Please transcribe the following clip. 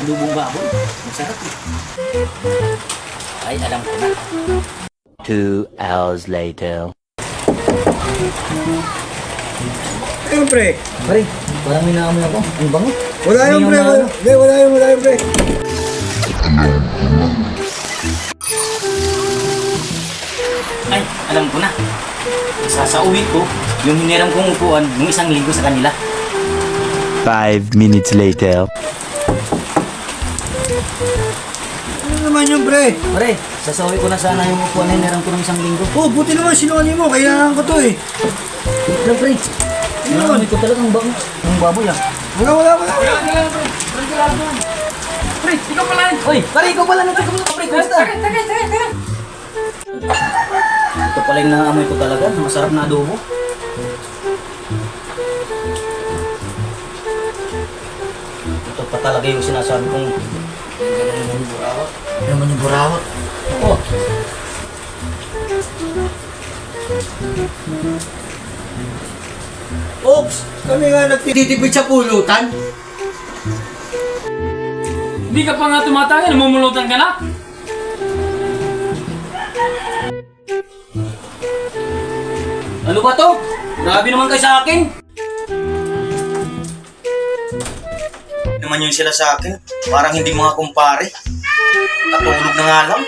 Adobong baboy. Masarap eh. Ay, alam ko na. 2 hours later. Ayun, pre. Pare, parang may naamoy ako. Ang bango. Wala yung pre. Wala yung pre. Ay, alam ko na. Sasauwi ko yung hiniram kong upuan ng 1 linggo sa kanila. 5 minutes later. Ano naman yun, pre? Pare, sasauwi ko na sana yung upuan na hiniram ko ng 1 linggo. Oh, buti naman sinungaling mo. Kailangan ko to eh. Alam, pre. Naamoy ko talagang bango. Ang baboy ah. Wala. Pre, ikaw pala yun. Oy, pare, ikaw pala nagtaka mo. Pre, kumusta? Teka. Ito pala yung naamoy ko talaga. Masarap na adobo. Ito pa talaga yung sinasabi kong ganun yung burawak. Naman yung burawak. Oh. Oops! Kami nga nagtitipid sa pulutan. Hindi ka pa nga tumatangin, namumulutan ka na. Ano ba to? Grabe naman kayo sa akin. Naman yun sila sa akin. Parang hindi mga kumpare. Natulog na nga lang.